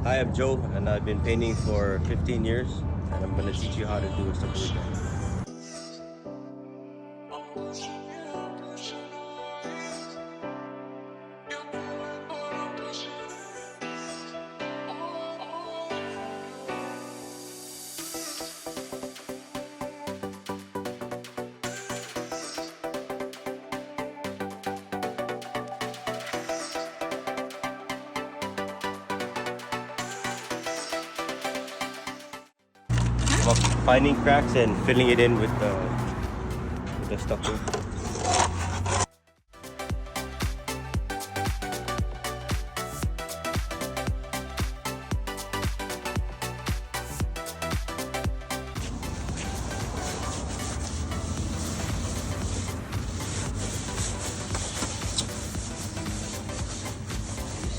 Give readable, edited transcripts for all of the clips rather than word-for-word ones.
Hi, I'm Joe, and I've been painting for 15 years, and I'm going to teach you how to do a stucco weekend. About finding cracks and filling it in with the stucco.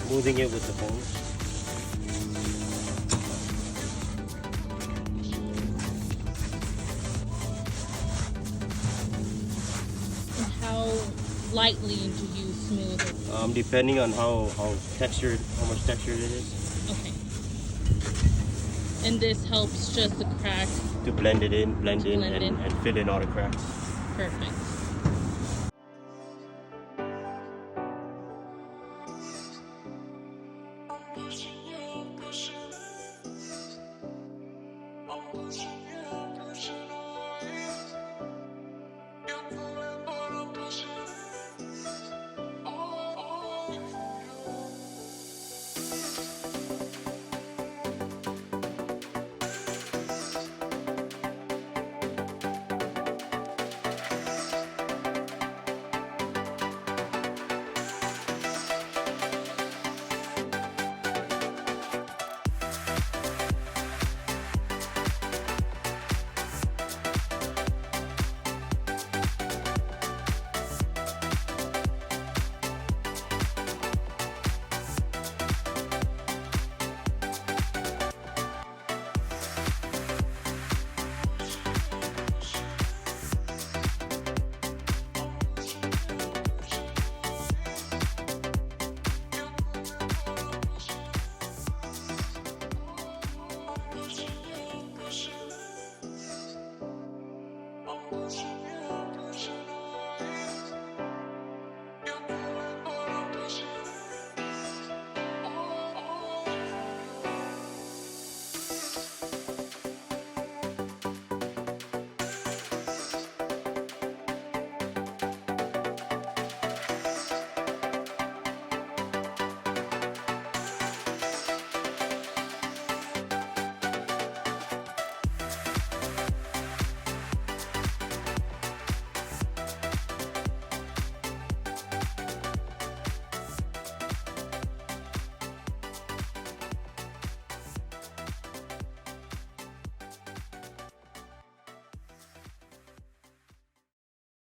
Smoothing it with the foam. How lightly do you smooth it? Depending on how much textured it is. Okay. And this helps just the crack To blend it in, blend in, blend in. and fill in all the cracks. perfect.